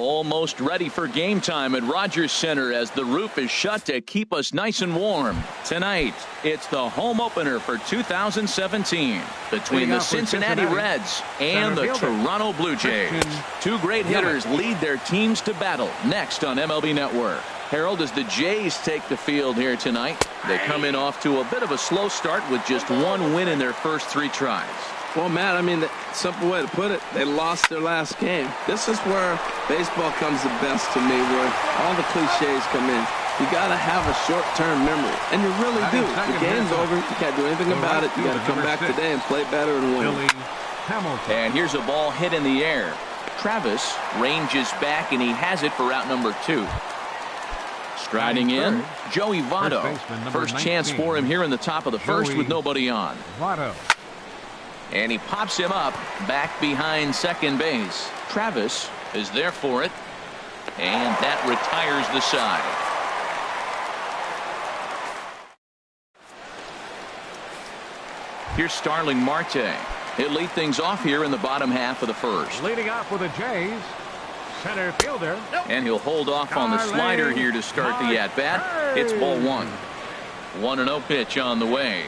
Almost ready for game time at Rogers Center as the roof is shut to keep us nice and warm. Tonight, it's the home opener for 2017 between the Cincinnati Reds and the Toronto Blue Jays. Two great hitters lead their teams to battle next on MLB Network. Harold, as the Jays take the field here tonight, they come in off to a bit of a slow start with just one win in their first 3 tries. Well, Matt, I mean, the simple way to put it, they lost their last game. This is where baseball comes the best to me, where all the cliches come in. You got to have a short-term memory, and you really do. The game's over. You can't do anything about it. You got to come back today and play better and win. And here's a ball hit in the air. Travis ranges back, and he has it for out number 2. Striding in, Joey Votto. First chance for him here in the top of the first with nobody on. And he pops him up back behind second base. Travis is there for it. And that retires the side. Here's Starling Marte. He'll lead things off here in the bottom half of the first. Leading off for the Jays, center fielder. And he'll hold off on the slider here to start the at-bat. It's ball 1. 1-0 pitch on the way.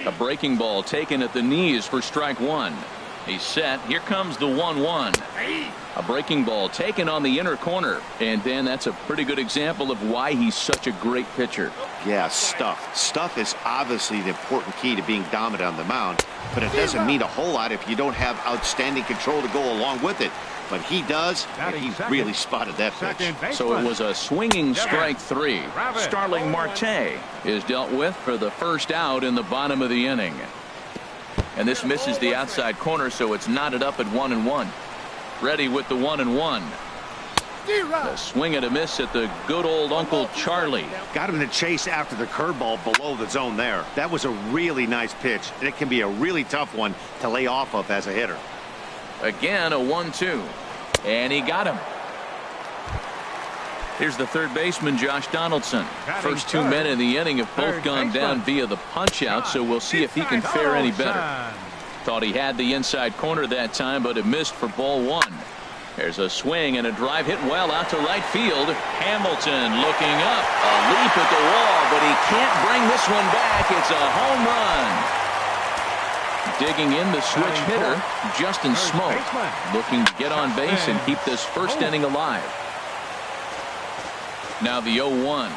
A breaking ball taken at the knees for strike 1. He's set. Here comes the 1-1. A breaking ball taken on the inner corner. And Dan, that's a pretty good example of why he's such a great pitcher. Yeah, stuff. Stuff is obviously the important key to being dominant on the mound, but it doesn't mean a whole lot if you don't have outstanding control to go along with it. But he does, and he really spotted that pitch. So it was a swinging strike 3. Starling Marte is dealt with for the first out in the bottom of the inning. And this misses the outside corner, so it's knotted up at 1-1. Ready with the 1-1. A swing and a miss at the good old Uncle Charlie. Got him to chase after the curveball below the zone there. That was a really nice pitch, and it can be a really tough one to lay off of as a hitter. Again, a 1-2. And he got him. Here's the third baseman, Josh Donaldson. First 2 men in the inning have both gone down via the punch-out, so we'll see if he can fare any better. Thought he had the inside corner that time, but it missed for ball 1. There's a swing and a drive hit well out to right field. Hamilton looking up. A leap at the wall, but he can't bring this one back. It's a home run. Digging in the switch hitter, Justin Smoke, looking to get on base and keep this first inning alive. Now the 0-1.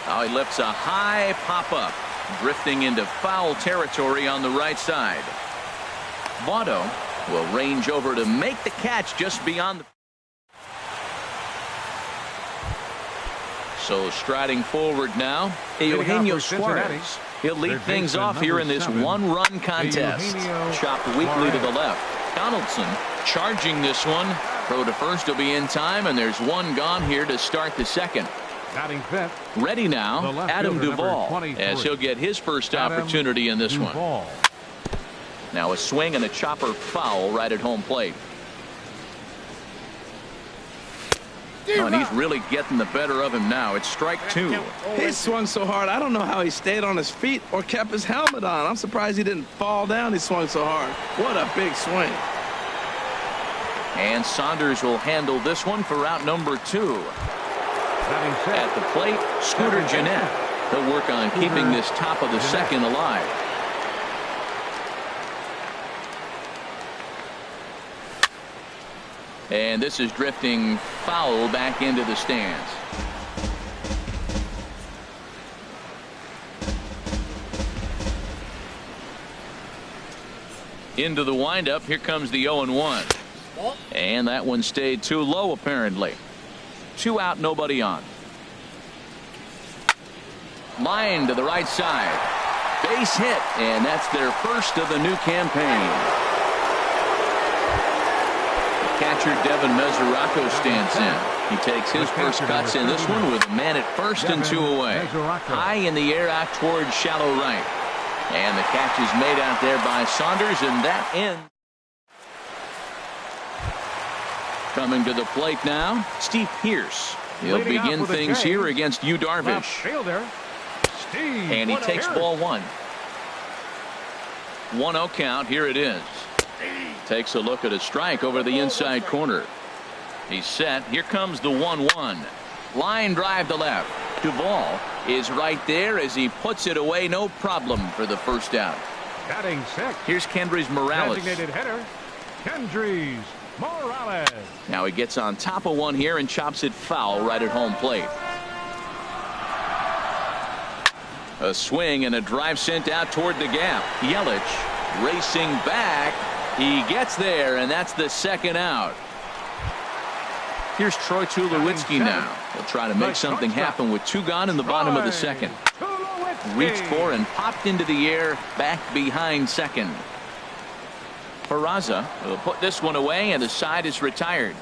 Now he lifts a high pop-up, drifting into foul territory on the right side. Votto will range over to make the catch just beyond the... So striding forward now, Eugenio Suarez. He'll lead things off here in this one-run contest. Chopped weakly to the left. Donaldson charging this one. Throw to first will be in time, and there's one gone here to start the second. Ready now, Adam Duvall, as he'll get his first opportunity in this one. Now a swing and a chopper foul right at home plate. Oh, and he's really getting the better of him now. It's strike 2. He swung so hard, I don't know how he stayed on his feet or kept his helmet on. I'm surprised he didn't fall down. He swung so hard. What a big swing. And Saunders will handle this one for out number 2. At the plate, Scooter Gennett. He'll work on keeping this top of the second alive. And this is drifting foul back into the stands. Into the windup. Here comes the 0-1. And that one stayed too low, apparently. 2 out, nobody on. Line to the right side. Base hit, and that's their first of the new campaign. Catcher Devin Mesoraco stands in. He takes his first cuts in this one with a man at first and 2 away. High in the air out towards shallow right. And the catch is made out there by Saunders, and that ends. Coming to the plate now, Steve Pearce. He'll begin things here against Yu Darvish. And he takes ball 1. 1-0 count. Here it is. Takes a look at a strike over the inside corner. He's set. Here comes the 1-1. Line drive to left. Duvall is right there as he puts it away. No problem for the first out. Batting sixth. Here's Kendrys Morales. Designated hitter, Kendrys Morales. Now he gets on top of one here and chops it foul right at home plate. A swing and a drive sent out toward the gap. Yelich racing back. He gets there, and that's the second out. Here's Troy Tulowitzki now. He'll try to make something happen with 2 gone in the bottom of the second. Reached for and popped into the air back behind second. Peraza will put this one away, and the side is retired.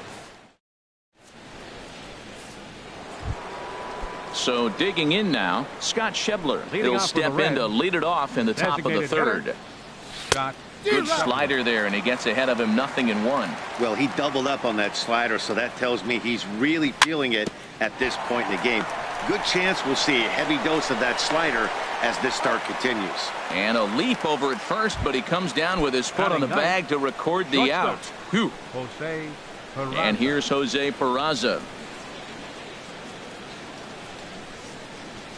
So digging in now, Scott Schebler. He'll step in to lead it off in the top of the third. Scott. Good slider there, and he gets ahead of him 0-1. Well, he doubled up on that slider, so that tells me he's really feeling it at this point in the game. Good chance we'll see a heavy dose of that slider as this start continues. And a leap over at first, but he comes down with his foot on the bag to record the out. Jose Peraza. And here's Jose Peraza.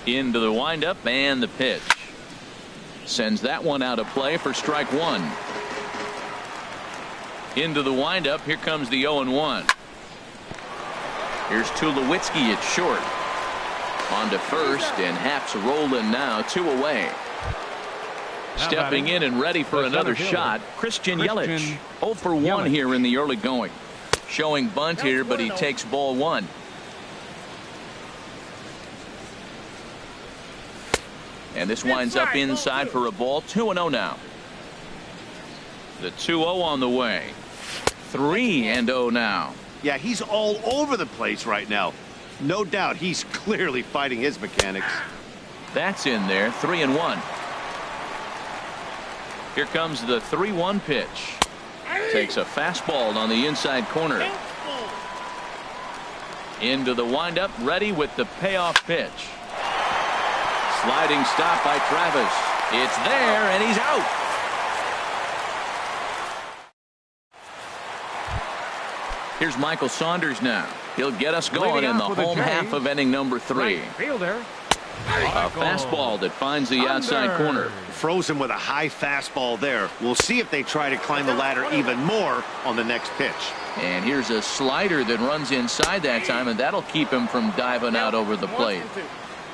Into the windup and the pitch. Sends that one out of play for strike one. Into the windup. Here comes the 0-1. Here's Tulowitzki at short. On to first, and Haps rolling now, 2 away. Stepping in and ready for another shot, Christian Yelich. 0 for 1 here in the early going. Showing bunt here, but he takes ball 1. And this winds up inside for a ball. 2-0 now. The 2-0 on the way. 3-0 now. Yeah, he's all over the place right now. No doubt he's clearly fighting his mechanics. That's in there. 3-1. Here comes the 3-1 pitch. Takes a fastball on the inside corner. Into the windup, ready with the payoff pitch. Sliding stop by Travis. It's there, and he's out. Here's Michael Saunders now. He'll get us going in the home half of inning number 3. Right fielder. A fastball that finds the outside corner. Froze him with a high fastball there. We'll see if they try to climb the ladder even more on the next pitch. And here's a slider that runs inside that time, and that'll keep him from diving out over the plate.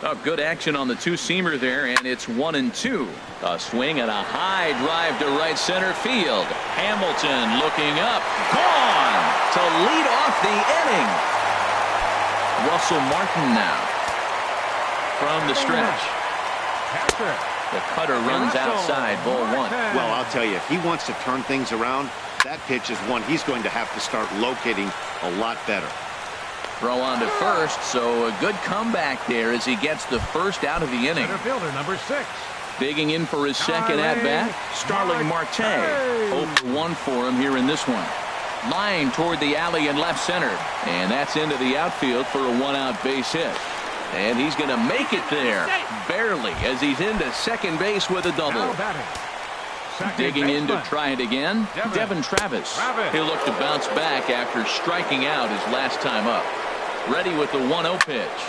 Oh, good action on the 2-seamer there, and it's 1-2. A swing and a high drive to right center field. Hamilton looking up. Gone to lead off the inning. Russell Martin now from the stretch. The cutter runs outside, ball 1. Well, I'll tell you, if he wants to turn things around, that pitch is one he's going to have to start locating a lot better. Throw on to first, so a good comeback there as he gets the first out of the inning. Center fielder number 6. Digging in for his second at-bat, Starling Marte. 0 for 1 for him here in this one. Line toward the alley in left center, and that's into the outfield for a 1-out base hit. And he's going to make it there, barely, as he's into second base with a double. Digging in to try it again, Devin Travis. He'll look to bounce back after striking out his last time up. Ready with the 1-0 pitch.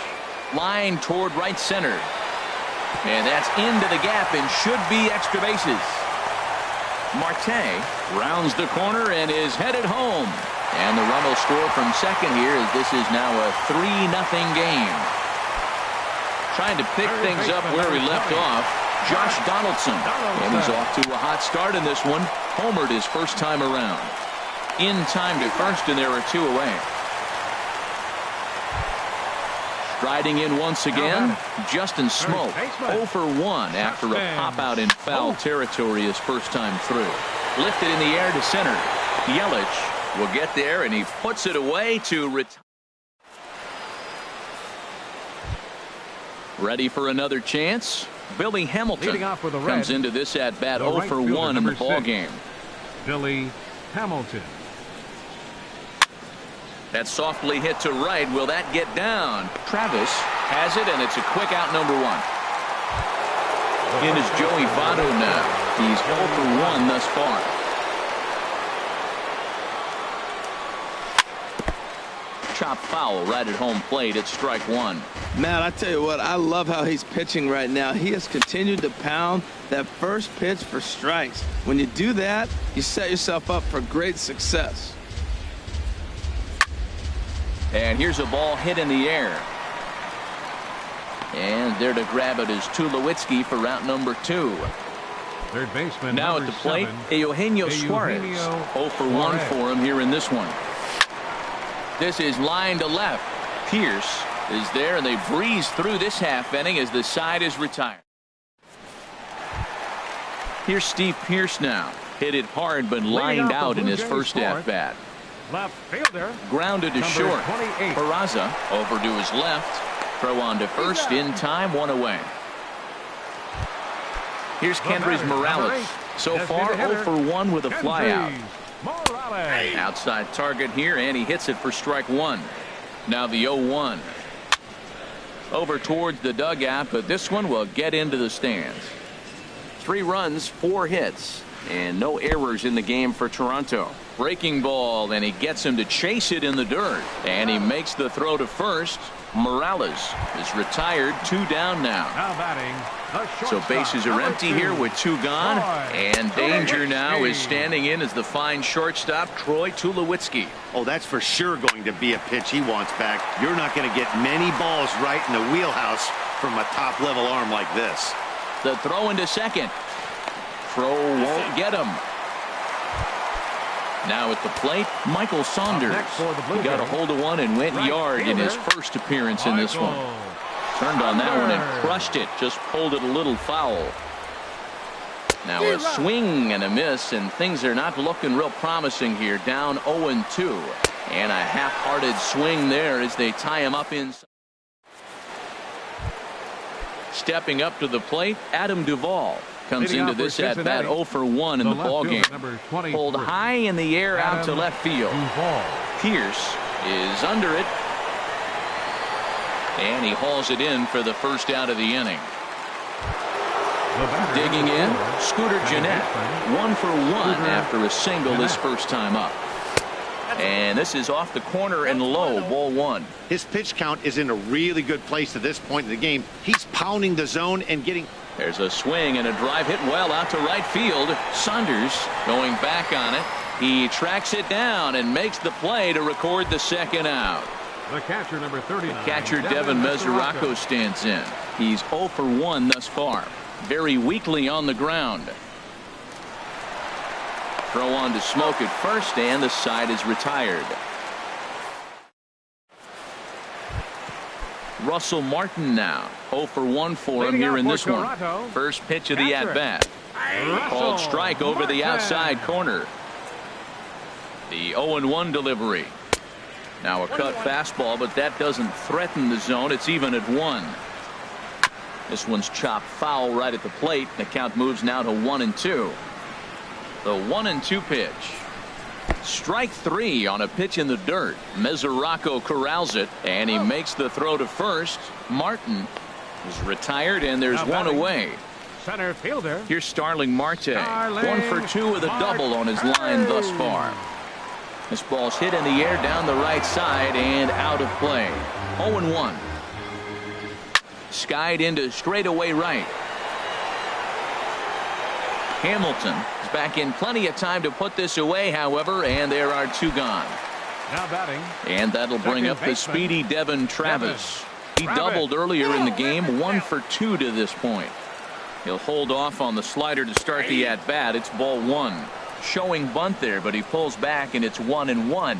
Line toward right center. And that's into the gap and should be extra bases. Marte rounds the corner and is headed home. And the run will score from second here as this is now a 3-0 game. Trying to pick things up where we left off, Josh Donaldson. And he's off to a hot start in this one. Homered his first time around. In time to first, and there are 2 away. Striding in once again, Justin Smoak. 0 for 1 after a pop-out in foul territory his first time through. Lifted in the air to center. Yelich will get there, and he puts it away to retire. Ready for another chance? Billy Hamilton comes into this at-bat 0 for 1 in the ballgame. Billy Hamilton. That softly hit to right. Will that get down? Travis has it, and it's a quick out, number 1. In is Joey Votto now. He's 0 for 1 thus far. Chop foul right at home plate. It's strike one. Matt, I tell you what, I love how he's pitching right now. He has continued to pound that first pitch for strikes. When you do that, you set yourself up for great success. And here's a ball hit in the air. And there to grab it is Tulowitzki for route number 2. Third baseman Now at the plate, Eugenio Suarez. 0 for 1 for him here in this one. This is line to left. Pierce is there, and they breeze through this half inning as the side is retired. Here's Steve Pierce now. Hit it hard, but lined out in his first at-bat. Left fielder. Grounded to short. Peraza over to his left. Throw on to first in time, 1 away. Here's Kendrys Morales. So far 0 for 1 with a flyout. Outside target here, and he hits it for strike 1. Now the 0-1. Over towards the dugout, but this one will get into the stands. 3 runs, 4 hits, and no errors in the game for Toronto. Breaking ball, and he gets him to chase it in the dirt. And he makes the throw to first. Morales is retired, 2 down now. So bases are empty here with 2 gone. And danger now is standing in as the fine shortstop, Troy Tulowitzki. Oh, that's for sure going to be a pitch he wants back. You're not going to get many balls right in the wheelhouse from a top-level arm like this. The throw into second. Throw won't get him. Now at the plate, Michael Saunders. He got a hold of one and went yard in his first appearance in this one. Turned on that one and crushed it. Just pulled it a little foul. Now a swing and a miss, and things are not looking real promising here. Down 0-2. And a half-hearted swing there as they tie him up inside. Stepping up to the plate, Adam Duvall. Comes into this at bat 0 for 1 in the ball game. Pulled high in the air out to left field. Pierce is under it. And he hauls it in for the first out of the inning. Digging in, Scooter Gennett. 1 for 1 after a single his first time up. And this is off the corner and low, ball 1. His pitch count is in a really good place at this point in the game. He's pounding the zone and getting... There's a swing and a drive hit well out to right field. Saunders going back on it. He tracks it down and makes the play to record the second out. The catcher, number 39. Catcher Devin Mesoraco stands in. He's 0 for 1 thus far. Very weakly on the ground. Throw on to Smoke at first, and the side is retired. Russell Martin now. 0 for 1 for him here in this one. First pitch of the at-bat. Called strike over the outside corner. The 0-1 delivery. Now a cut fastball, but that doesn't threaten the zone. It's even at 1. This one's chopped foul right at the plate. The count moves now to 1-2. The 1-2 pitch. Strike 3 on a pitch in the dirt. Mesoraco corrals it, and he makes the throw to first. Martin is retired, and there's 1 away. Center fielder. Here's Starling Marte. 1 for 2 with a double on his line thus far. This ball's hit in the air down the right side and out of play. 0-1. Skied into straightaway right. Hamilton is back in plenty of time to put this away, however, and there are 2 gone. Now batting. And that'll bring up the speedy Devin Travis. He doubled earlier in the game, 1 for 2 to this point. He'll hold off on the slider to start the at-bat. It's ball 1. Showing bunt there, but he pulls back, and it's 1-1.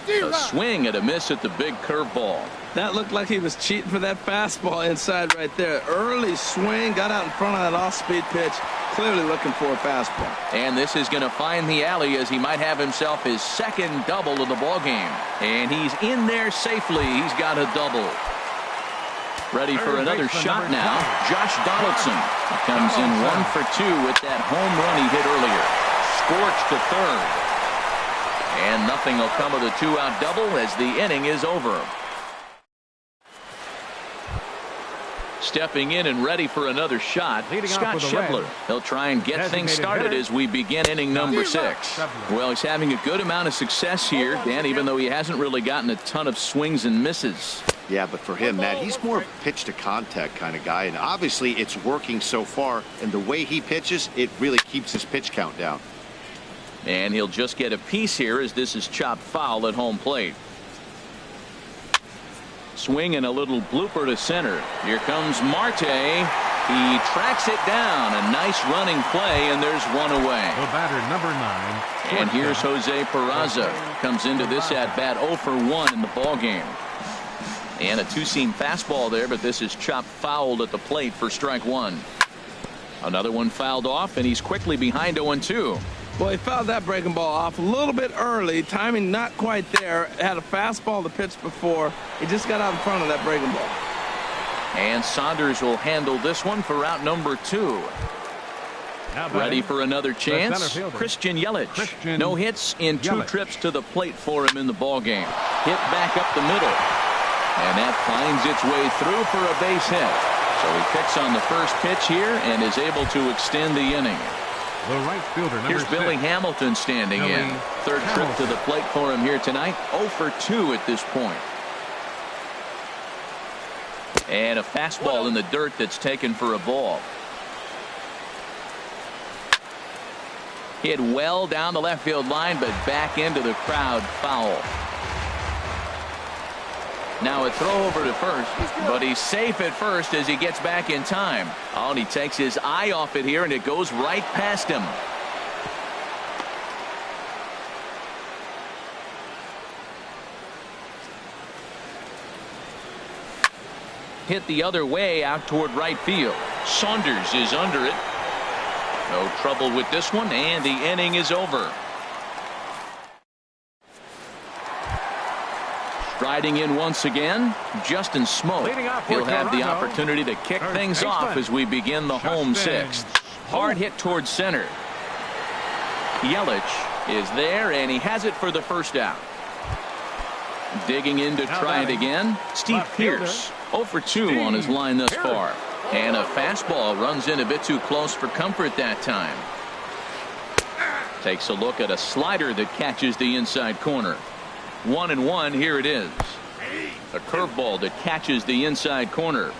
A swing and a miss at the big curveball. That looked like he was cheating for that fastball inside right there. Early swing, got out in front of that off-speed pitch. Clearly looking for a fastball. And this is going to find the alley as he might have himself his second double of the ball game. And he's in there safely. He's got a double. Ready for another shot now. Josh Donaldson comes in 1 for 2 with that home run he hit earlier. Scorched to third. And nothing will come of the 2-out double as the inning is over. Stepping in and ready for another shot, Scott Schebler. He'll try and get things started as we begin inning number 6. Well, he's having a good amount of success here, Dan, even though he hasn't really gotten a ton of swings and misses. Yeah, but for him, Matt, he's more pitch to contact kind of guy, and obviously it's working so far, and the way he pitches, it really keeps his pitch count down. And he'll just get a piece here as this is chopped foul at home plate. Swing and a little blooper to center. Here comes Marte. He tracks it down. A nice running play, and there's one away. The batter, number 9. And here's Jose Peraza. Comes into this at bat 0 for 1 in the ball game. And a two-seam fastball there, but this is chopped fouled at the plate for strike 1. Another one fouled off, and he's quickly behind 0-2. Well, he fouled that breaking ball off a little bit early. Timing not quite there. Had a fastball to pitch before. He just got out in front of that breaking ball. And Saunders will handle this one for out number 2. Ready for another chance. Christian Yelich. No hits in 2 trips to the plate for him in the ball game. Hit back up the middle. And that finds its way through for a base hit. So he picks on the first pitch here and is able to extend the inning. The right fielder, here's Billy Hamilton standing in. Third trip to the plate for him here tonight. 0 for 2 at this point. And a fastball in the dirt that's taken for a ball. Hit well down the left field line, but back into the crowd, foul. Now a throw over to first, but he's safe at first as he gets back in time. Oh, and he takes his eye off it here, and it goes right past him. Hit the other way out toward right field. Saunders is under it. No trouble with this one, and the inning is over. Striding in once again, Justin Smoke. He'll have the opportunity to kick things off as we begin the home 6th. Hard hit towards center. Yelich is there, and he has it for the first out. Digging in to try it again. Steve Pearce, 0 for 2 on his line thus far. And a fastball runs in a bit too close for comfort that time. Takes a look at a slider that catches the inside corner. 1-1, here it is. A curveball that catches the inside corner.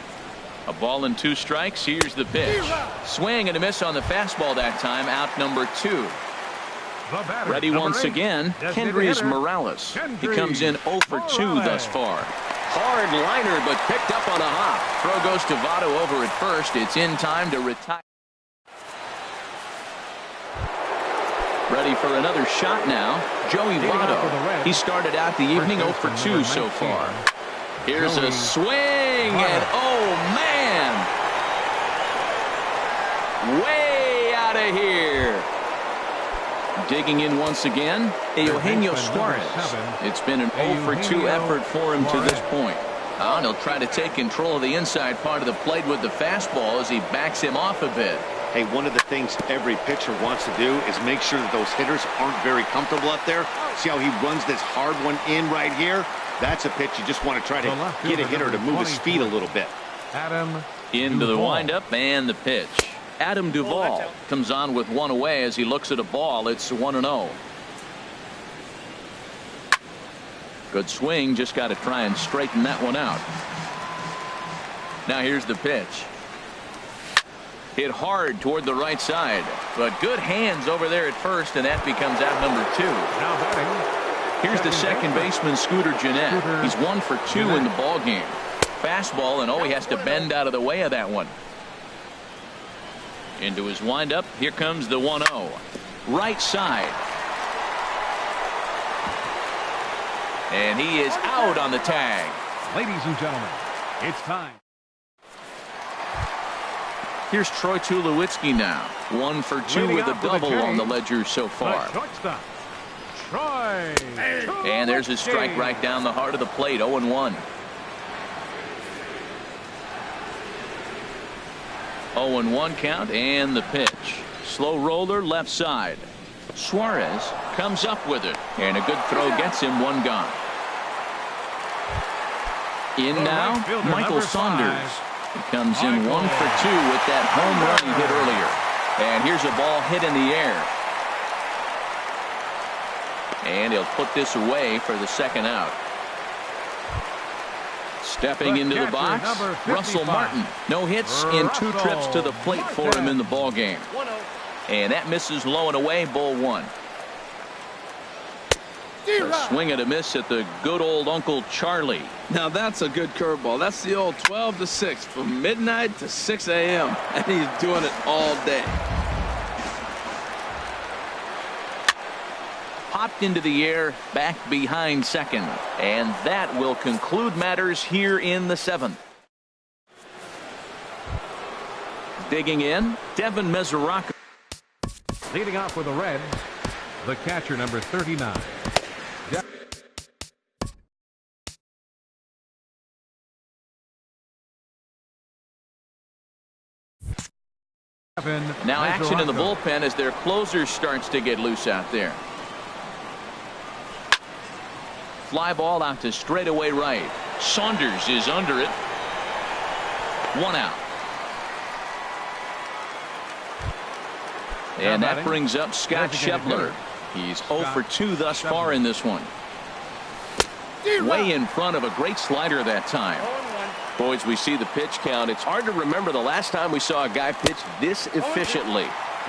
A ball and 2 strikes. Here's the pitch. Swing and a miss on the fastball that time. Out number 2. Ready once again, Kendrys Morales. He comes in 0 for 2 thus far. Hard liner, but picked up on a hop. Throw goes to Votto over at first. It's in time to retire. Ready for another shot now. Joey Votto. He started out the evening 0 for 2 so far. Here's a swing, and oh man! Way out of here. Digging in once again, Eugenio Suarez. It's been an 0 for 2 effort for him to this point. And he'll try to take control of the inside part of the plate with the fastball as he backs him off a bit. Hey, one of the things every pitcher wants to do is make sure that those hitters aren't very comfortable up there. See how he runs this hard one in right here? That's a pitch you just want to try to get a hitter to move his feet a little bit. Adam into the windup and the pitch. Adam Duvall comes on with 1 away as he looks at a ball. It's 1-0. Good swing, just got to try and straighten that one out. Now here's the pitch. Hit hard toward the right side, but good hands over there at first, and that becomes out number 2. Now batting. Here's the second baseman, Scooter Gennett. He's 1 for 2 in the ball game. Fastball, and he has to bend out of the way of that one. Into his windup. Here comes the 1-0. Right side. And he is out on the tag. Ladies and gentlemen, it's time. Here's Troy Tulowitzki now. 1 for 2 with a double on the ledger so far. Troy. And there's a strike right down the heart of the plate. 0-1. 0-1 count, and the pitch. Slow roller left side. Suarez comes up with it, and a good throw gets him 1 gone. In now, Michael Saunders. He comes in 1 for 2 with that home run he hit earlier. And here's a ball hit in the air. And he'll put this away for the second out. Stepping into the box, Russell Martin. No hits in 2 trips to the plate for him in the ball game. And that misses low and away, ball 1. A swing and a miss at the good old Uncle Charlie. Now that's a good curveball. That's the old 12 to 6 from midnight to 6 a.m. and he's doing it all day. Popped into the air, back behind second. And that will conclude matters here in the 7th. Digging in, Devin Mesoraco. Leading off with the Reds, the catcher, number 39. Now action in the bullpen as their closer starts to get loose out there. Fly ball out to straightaway right. Saunders is under it. 1 out. And that brings up Scott Schebler. He's 0 for 2 thus far in this one. Way in front of a great slider that time. Boys, we see the pitch count. It's hard to remember the last time we saw a guy pitch this efficiently.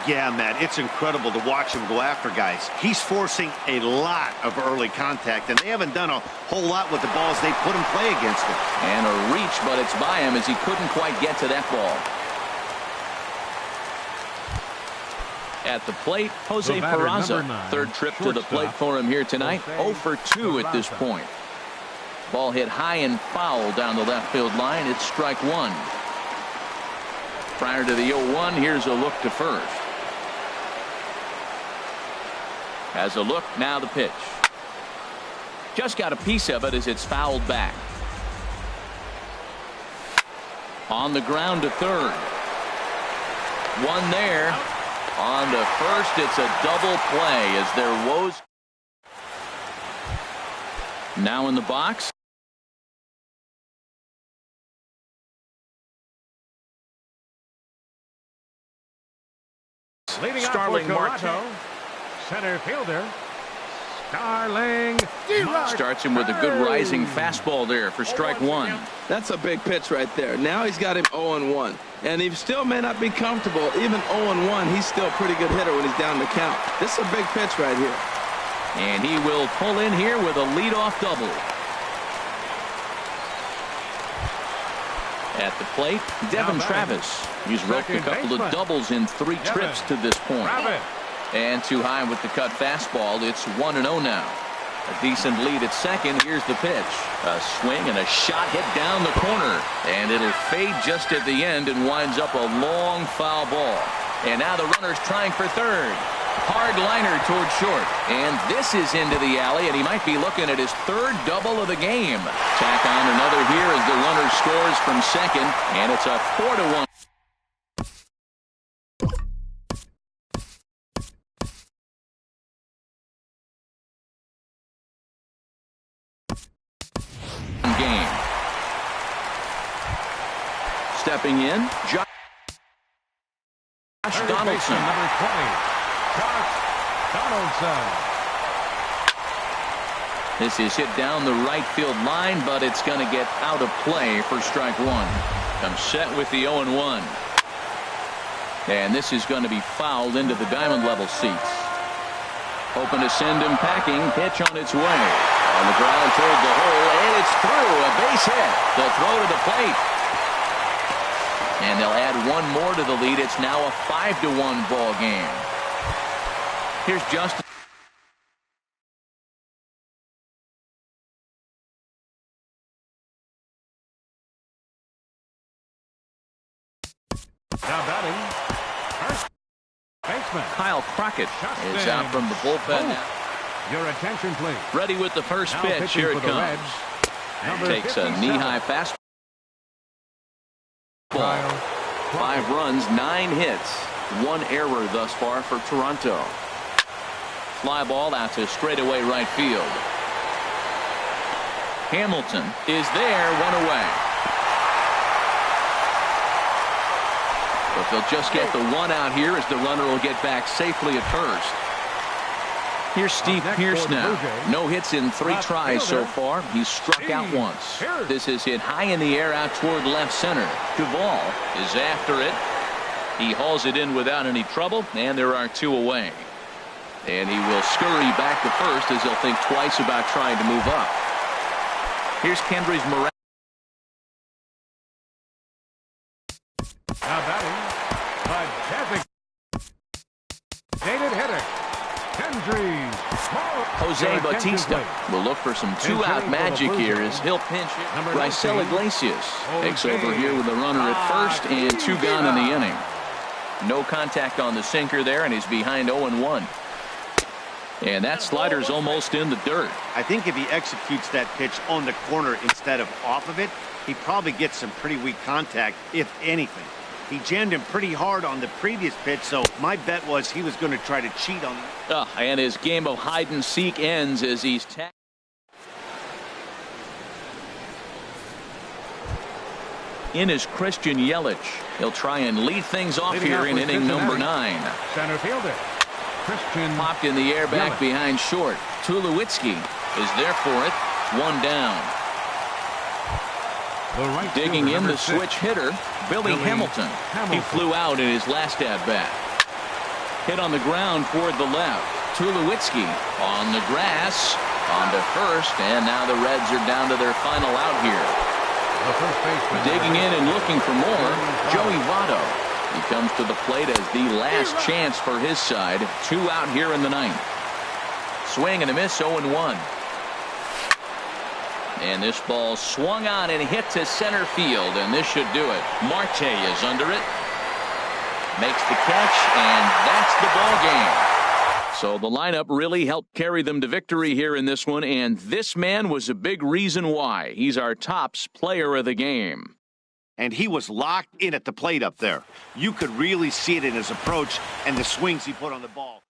Yeah, Matt, it's incredible to watch him go after guys. He's forcing a lot of early contact, and they haven't done a whole lot with the balls they put in play against him. And a reach, but it's by him as he couldn't quite get to that ball. At the plate, Jose Peraza. 3rd trip to the plate for him here tonight. 0 for 2 at this point. Ball hit high and foul down the left field line. It's strike 1. Prior to the 0-1, here's a look to first. Has a look, now the pitch. Just got a piece of it as it's fouled back. On the ground to third. 1 there. On to first, it's a double play as their woes. Now in the box. Leading Starling Marte. Center fielder, Starling. Starts him with a good rising fastball there for strike 1. That's a big pitch right there. Now he's got him 0-1. And he still may not be comfortable. Even 0-1, he's still a pretty good hitter when he's down the count. This is a big pitch right here. And he will pull in here with a leadoff double. At the plate, Devin Travis. He's roped a couple of doubles in 3 trips to this point. And too high with the cut fastball. It's 1-0 now. A decent lead at second. Here's the pitch. A swing and a shot hit down the corner. And it'll fade just at the end and winds up a long foul ball. And now the runner's trying for third. Hard liner towards short. And this is into the alley, and he might be looking at his 3rd double of the game. Tack on another here as the runner scores from second, and it's a 4-1. Game. Stepping in, Josh Donaldson. Number 20. Josh Donaldson. This is hit down the right field line, but it's going to get out of play for strike 1. I'm set with the 0-1. And this is going to be fouled into the diamond level seats. Hoping to send him packing. Pitch on its way. On the ground toward the hole, and it's through. A base hit. The throw to the plate. And they'll add 1 more to the lead. It's now a 5-1 ball game. Here's Justin. Now batting, first baseman Kyle Crockett is out from the bullpen now. Your attention, please. Ready with the first Now pitch. pitching Here it for the comes. Reds, number Takes a 57. knee-high fastball. Kyle 5 runs, 9 hits, 1 error thus far for Toronto. Fly ball out to straightaway right field. Hamilton is there, 1 away. But they'll just get the one out here as the runner will get back safely at first. Here's Steve Pierce now. No hits in 3 tries so far. He's struck out once. This is hit high in the air out toward left center. Duvall is after it. He hauls it in without any trouble, and there are 2 away. And he will scurry back to first as he'll think twice about trying to move up. Here's Kendry's Morales. Now batting, designated hitter, Kendry. Jose Bautista will look for some 2-out magic here as he'll pinch it. Raisel Iglesias takes over here with the runner at first and 2 gone in the inning. No contact on the sinker there, and he's behind 0-1. And that slider's almost in the dirt. I think if he executes that pitch on the corner instead of off of it, he probably gets some pretty weak contact, if anything. He jammed him pretty hard on the previous pitch, so my bet was he was going to try to cheat on him. And his game of hide and seek ends as he's tagged. In is Christian Yelich. He'll try and lead things off here in inning number 9. Center fielder Christian popped in the air back behind short. Tulowitzki is there for it. 1 down. Digging in the switch hitter, Billy Hamilton. He flew out in his last at-bat. Hit on the ground toward the left. Tulowitzki on the grass, on to first, and now the Reds are down to their final out here. Digging in and looking for more, Joey Votto. He comes to the plate as the last chance for his side. 2 out here in the 9th. Swing and a miss, 0-1. And this ball swung on and hit to center field, and this should do it. Marte is under it. Makes the catch, and that's the ball game. So the lineup really helped carry them to victory here in this one, and this man was a big reason why. He's our tops player of the game. And he was locked in at the plate up there. You could really see it in his approach and the swings he put on the ball.